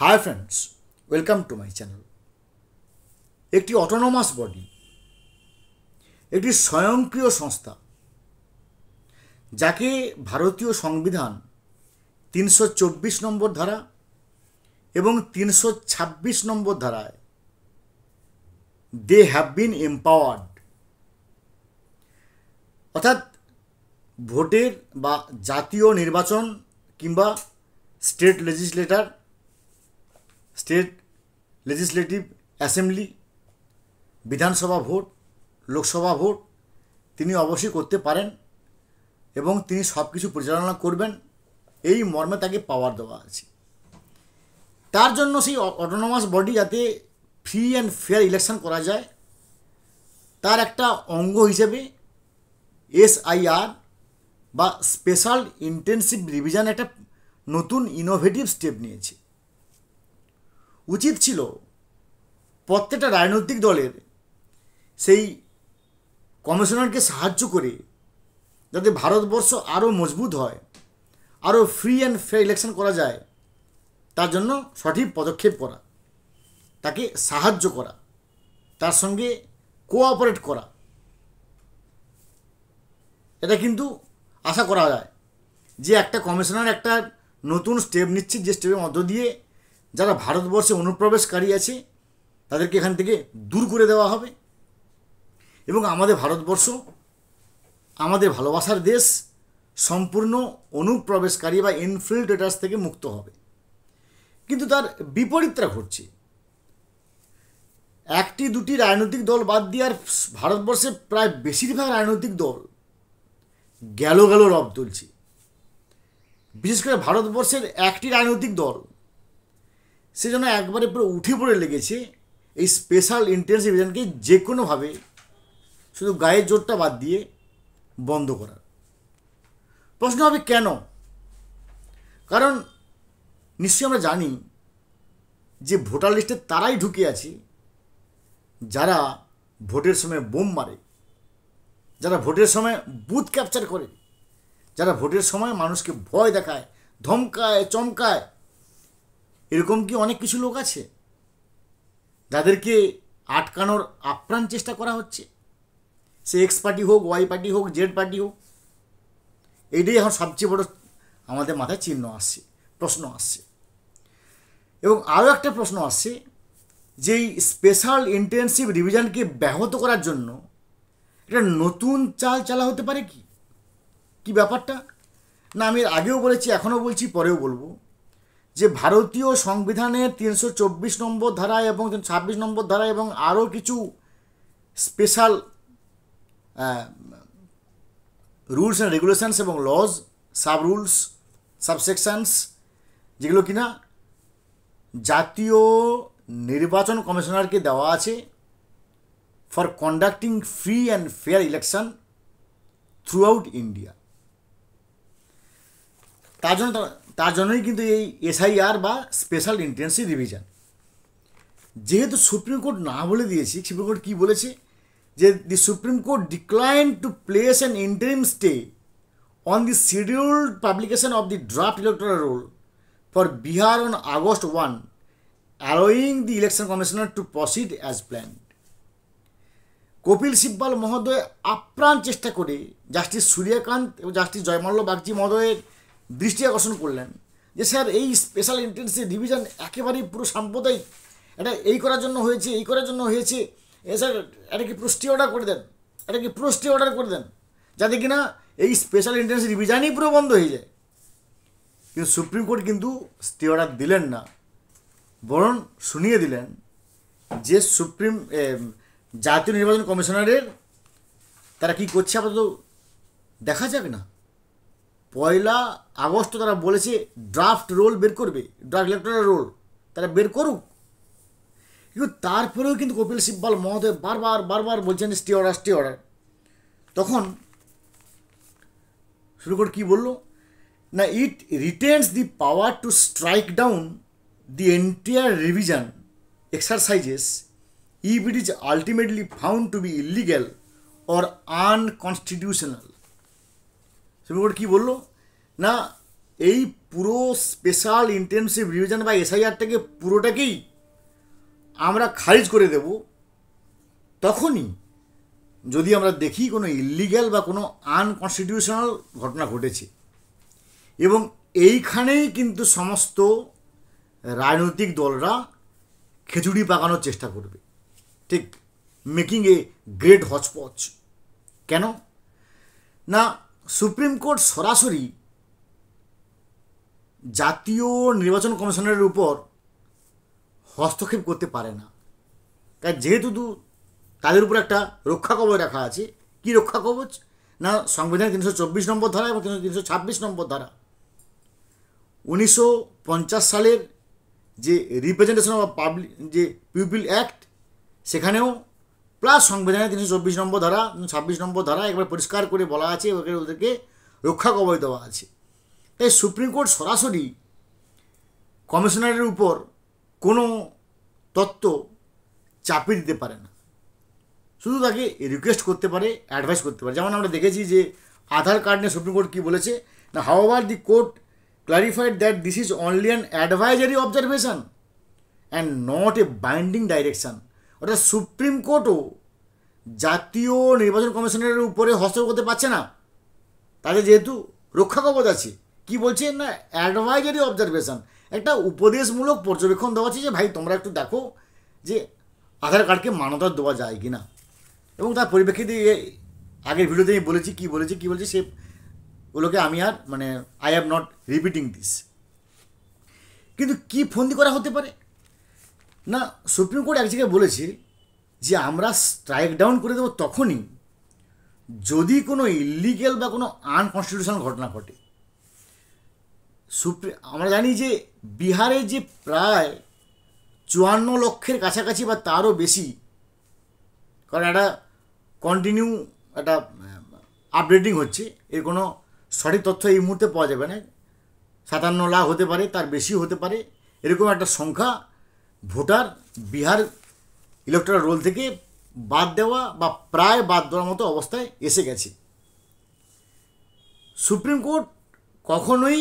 Hi friends, welcome to my channel. একটি autonomous body, একটি স্বয়ংক্রিয় সংস্থা, যাকে ভারতীয় সংবিধান ৩২৪ নম্বর ধারা এবং ৩২৬ নম্বর ধারায় দে হ্যাভ বিন এম্পাওয়ার্ড, অর্থাৎ ভোটের বা জাতীয় নির্বাচন কিংবা স্টেট লেজিসলেটিভ অ্যাসেম্বলি, বিধানসভা ভোট, লোকসভা ভোট তিনি অবশ্যই করতে পারেন এবং তিনি সব কিছু পরিচালনা করবেন, এই মর্মে তাকে পাওয়ার দেওয়া আছে। তার জন্য সেই অটোনমাস বডি যাতে ফ্রি অ্যান্ড ফেয়ার ইলেকশন করা যায়, তার একটা অঙ্গ হিসেবে SIR বা স্পেশাল ইন্টেনসিভ রিভিশন একটা নতুন ইনোভেটিভ স্টেপ নিয়েছে। উচিত ছিল প্রত্যেকটা রাজনৈতিক দলের সেই কমিশনারকে সাহায্য করে যাতে ভারতবর্ষ আরও মজবুত হয়, আরও ফ্রি অ্যান্ড ফেয়ার ইলেকশন করা যায়, তার জন্য সঠিক পদক্ষেপ করা, তাকে সাহায্য করা, তার সঙ্গে কোঅপারেট করা। এটা কিন্তু আশা করা যায় যে একটা কমিশনার একটা নতুন স্টেপ নিচ্ছে, যে স্টেপের মধ্য দিয়ে যারা ভারতবর্ষে অনুপ্রবেশকারী আছে তাদেরকে এখান থেকে দূর করে দেওয়া হবে এবং আমাদের ভারতবর্ষ, আমাদের ভালোবাসার দেশ, সম্পূর্ণ অনুপ্রবেশকারী বা ইনফিল্ট্রেটার্স থেকে মুক্ত হবে। কিন্তু তার বিপরীতটা ঘটছে। একটি দুটি রাজনৈতিক দল বাদ দিয়ে আর ভারতবর্ষে প্রায় বেশিরভাগ রাজনৈতিক দল গেল রব তুলছে। বিশেষ করে ভারতবর্ষের একটি রাজনৈতিক দল সেজন্য একবারে পুরো উঠে পড়ে লেগেছে এই স্পেশাল ইন্টেনসিভ রিভিশনকে যে কোনোভাবে শুধু গায়ের জোরটা বাদ দিয়ে বন্ধ করার। প্রশ্ন হবে কেন? কারণ নিশ্চয়ই আমরা জানি যে ভোটার লিস্টে তারাই ঢুকে আছে যারা ভোটের সময় বোম মারে, যারা ভোটের সময় বুথ ক্যাপচার করে, যারা ভোটের সময় মানুষকে ভয় দেখায়, ধমকায়, চমকায়। এরকম কি অনেক কিছু লোক আছে যাদেরকে আটকানোর আপ্রাণ চেষ্টা করা হচ্ছে? সে এক্স পার্টি হোক, ওয়াই পার্টি হোক, জেড পার্টি হোক। এইটাই এখন সবচেয়ে বড় আমাদের মাথায় চিহ্ন আসছে, প্রশ্ন আসছে। এবং আরও একটা প্রশ্ন আসছে যে এই স্পেশাল ইন্টেনসিভ রিভিশনকে ব্যাহত করার জন্য এটা নতুন চালা হতে পারে কি? কি ব্যাপারটা? না, আমি আগেও বলেছি, এখনও বলছি, পরেও বলবো যে ভারতীয় সংবিধানের ৩২৪ নম্বর ধারা এবং ২৬ নম্বর ধারা এবং আরও কিছু স্পেশাল রুলস অ্যান্ড রেগুলেশনস এবং লজ, সাব রুলস, সাবসেকশনস, যেগুলো কিনা জাতীয় নির্বাচন কমিশনারকে দেওয়া আছে for conducting free and fair election throughout India. তার জন্যই কিন্তু এই SIR বা স্পেশাল ইন্টেনসিভ রিভিশন। যেহেতু সুপ্রিম কোর্ট না বলে দিয়েছি, সুপ্রিম কোর্ট কী বলেছে যে the supreme court decline to place an interim stay on the scheduled publication of the draft electoral roll for Bihar on August 1, allowing the election commissioner to proceed as planned. Kapil Sibal মহোদয় আপ্রাণ চেষ্টা করে justice Suryakanta এবং justice Joymalya Bagchi মহোদয়ের দৃষ্টি আকর্ষণ করলেন যে স্যার এই স্পেশাল ইন্টেনসিভ রিভিশন একেবারেই পুরো সাম্প্রদায়িক, এটা এই করার জন্য হয়েছে, এই করার জন্য হয়েছে, স্যার এটা কি পুরো স্টে অর্ডার করে দেন, এটা কি পুরো স্টে অর্ডার করে দেন, যাতে কিনা এই স্পেশাল ইন্টেনসিভ রিভিশনই পুরো বন্ধ হয়ে যায়। কিন্তু সুপ্রিম কোর্ট কিন্তু স্টে অর্ডার দিলেন না, বরং শুনিয়ে দিলেন যে জাতীয় নির্বাচন কমিশনারের তারা কি করছে আপাতত দেখা যাবে না। 1 আগস্ট তারা বলেছে ড্রাফট রোল বের করবে, ড্রাফট ইলেকটোরাল রোল তারা বের করুক। কিন্তু তারপরেও কিন্তু কপিল সিব্বাল মহোদয় বারবার বলছেন স্টে অর্ডার। তখন শুরু করে কী বললো না, it retains the power to strike down the entire revision exercises if it is ultimately found to be illegal or unconstitutional. Supreme court কী বললো না, এই পুরো স্পেশাল ইন্টেনসিভ রিভিশন বা এসআইআরটাকে পুরোটাকেই আমরা খারিজ করে দেব তখনই যদি আমরা দেখি কোনো ইলিগ্যাল বা কোনো আনকনস্টিটিউশনাল ঘটনা ঘটেছে। এবং এইখানেই কিন্তু সমস্ত রাজনৈতিক দলরা খিচুড়ি পাকানোর চেষ্টা করবে, ঠিক মেকিং এ গ্রেট হচপচ। কেন না, সুপ্রিম কোর্ট সরাসরি জাতীয় নির্বাচন কমিশনের উপর হস্তক্ষেপ করতে পারে না, কারণ যেহেতু তাদের উপর একটা রক্ষা কবচ রাখা আছে। কি রক্ষা কবচ না, সংবিধানের 324 নম্বর ধারা এবং 326 নম্বর ধারা। 1950 সালের যে রিপ্রেজেন্টেশন অফ পাবলিক যে পিপল অ্যাক্ট, সেখানেও প্লাস সংবিধানের 324 নম্বর ধারা 26 নম্বর ধারা একবার পরিষ্কার করে বলা আছে, ওদেরকে রক্ষা কবচ দেওয়া আছে। তাই সুপ্রিম কোর্ট সরাসরি কমিশনারের উপর কোনো তত্ত্ব চাপিয়ে দিতে পারে না, শুধু তাকে রিকোয়েস্ট করতে পারে, অ্যাডভাইস করতে পারে। যেমন আমরা দেখেছি যে আধার কার্ড নিয়ে সুপ্রিম কোর্ট কী বলেছে না, however the court clarified that this is only an advisory observation and not a binding direction. অর্থাৎ সুপ্রিম কোর্টও জাতীয় নির্বাচন কমিশনের উপরে হস্তক্ষেপ করতে পারছে না, তাদের যেহেতু রক্ষা কবচ আছে। কি বলছে না, অ্যাডভাইজারি অবজারভেশন, একটা উপদেশমূলক পর্যবেক্ষণ দেওয়া আছে যে ভাই তোমরা একটু দেখো যে আধার কার্ডকে মান্যতা দেওয়া যায় কি না। এবং তার পরিপ্রেক্ষিতে আগের ভিডিওতে আমি বলেছি কী বলেছি সে ওগুলোকে আমি আর I have not repeating this. কিন্তু কি ফন্দি করা হতে পারে না, সুপ্রিম কোর্ট এক জায়গায় বলেছে যে আমরা স্ট্রাইক ডাউন করে দেবো তখনই যদি কোনো ইলিগ্যাল বা কোনো আনকনস্টিটিউশনাল ঘটনা ঘটে। আমরা জানি যে বিহারে যে প্রায় 54 লক্ষের কাছাকাছি বা তারও বেশি, কারণ একটা কন্টিনিউ একটা আপডেটিং হচ্ছে, এর কোনো সঠিক তথ্য এই মুহূর্তে পাওয়া যাবে না, 57 লাখ হতে পারে, তার বেশি হতে পারে, এরকম একটা সংখ্যা ভোটার বিহার ইলেকটোরাল রোল থেকে বাদ দেওয়া বা প্রায় বাদ দেওয়ার মতো অবস্থায় এসে গেছে। সুপ্রিম কোর্ট কখনোই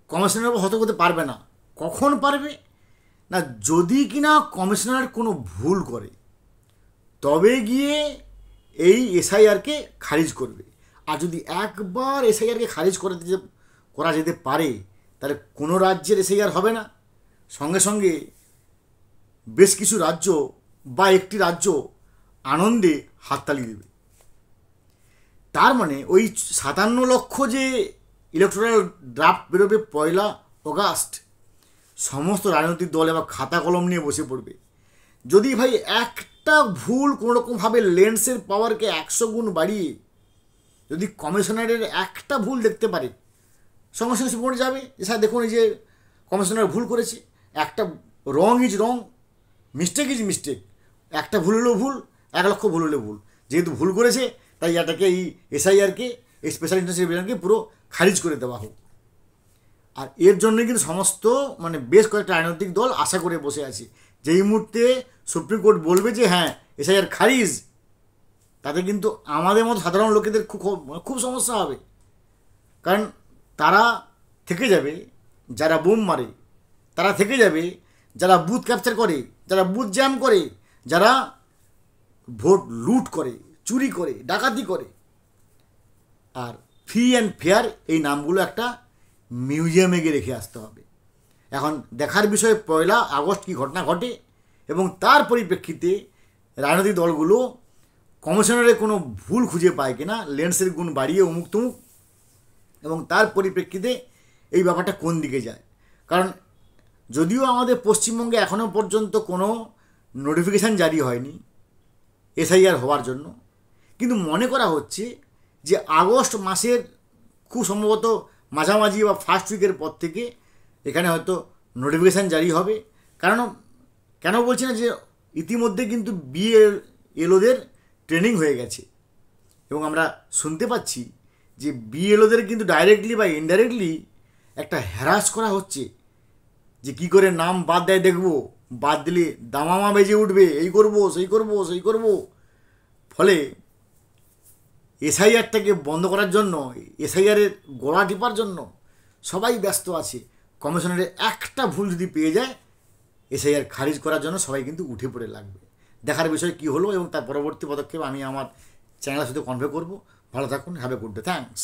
কমিশনারের উপর হস্তক্ষেপ করতে পারবে না। কখন পারবে না, যদি কিনা কমিশনার কোনো ভুল করে তবে গিয়ে এই এসআইআরকে খারিজ করবে। আর যদি একবার এসআইআরকে খারিজ করা যেতে পারে তাহলে কোনো রাজ্যের এসআইআর হবে না, সঙ্গে সঙ্গে বেশ কিছু রাজ্য বা একটি রাজ্য আনন্দে হাততালি দেবে। তার মানে ওই 57 লক্ষ যে ইলেকটোরাল ড্রাফট বেরোবে 1 অগাস্ট, সমস্ত রাজনৈতিক দল এবার খাতা কলম নিয়ে বসে পড়বে। যদি ভাই একটা ভুল কোনোরকমভাবে লেন্সের পাওয়ারকে 100 গুণ বাড়িয়ে যদি কমিশনারের একটা ভুল দেখতে পারে, সঙ্গে সঙ্গে সুপ্রিম কোর্টে যাবে যে স্যার দেখুন এই যে কমিশনার ভুল করেছে, একটা রং is wrong, mistake is mistake, একটা ভুল হলেও ভুল, 1 লক্ষ ভুল হলেও ভুল, যেহেতু ভুল করেছে তাই এটাকে এই এসআইআরকে এই স্পেশাল ইন্টারেস্ট পুরো খারিজ করে দেওয়া হোক। আর এর জন্যই কিন্তু সমস্ত বেশ কয়েকটা রাজনৈতিক দল আশা করে বসে আছে, যেই মুহূর্তে সুপ্রিম কোর্ট বলবে যে হ্যাঁ এসআইআর খারিজ, তাতে কিন্তু আমাদের মতো সাধারণ লোকেদের খুব সমস্যা হবে। কারণ তারা থেকে যাবে যারা বোম মারে, তারা থেকে যাবে যারা বুথ ক্যাপচার করে, যারা বুথ জ্যাম করে, যারা ভোট লুট করে, চুরি করে, ডাকাতি করে। আর ফ্রি অ্যান্ড ফেয়ার এই নামগুলো একটা মিউজিয়ামে গিয়ে রেখে আসতে হবে। এখন দেখার বিষয়ে 1 আগস্ট কী ঘটনা ঘটে এবং তার পরিপ্রেক্ষিতে রাজনৈতিক দলগুলো কমিশনারের কোনো ভুল খুঁজে পায় কিনা, লেন্সের গুণ বাড়িয়ে অমুক তমুক, এবং তার পরিপ্রেক্ষিতে এই ব্যাপারটা কোন দিকে যায়। কারণ যদিও আমাদের পশ্চিমবঙ্গে এখনও পর্যন্ত কোনো নোটিফিকেশান জারি হয়নি এসআইআর হওয়ার জন্য, কিন্তু মনে করা হচ্ছে যে আগস্ট মাসের খুব সম্ভবত মাঝামাঝি বা ফার্স্ট উইকের পর থেকে এখানে হয়তো নোটিফিকেশান জারি হবে। কারণ কেন বলছি না, যে ইতিমধ্যে কিন্তু বিএলওদের ট্রেনিং হয়ে গেছে এবং আমরা শুনতে পাচ্ছি যে বিএলওদের কিন্তু ডাইরেক্টলি বা ইনডাইরেক্টলি একটা হ্যারাস করা হচ্ছে যে কী করে নাম বাদ দেয় দেখবো, বাদ দিলে দামামা বেজে উঠবে, এই করবো সেই করবো সেই করবো। ফলে এসআইআরটাকে বন্ধ করার জন্য, এসআইআরের গোড়া টিপার জন্য সবাই ব্যস্ত আছে। কমিশনারের একটা ভুল যদি পেয়ে যায় এসআইআর খারিজ করার জন্য সবাই কিন্তু উঠে পড়ে লাগবে। দেখার বিষয় কী হলো এবং তার পরবর্তী পদক্ষেপ আমি আমার চ্যানেলের সাথে কনভে করবো। ভালো থাকুন, have a good day, thanks.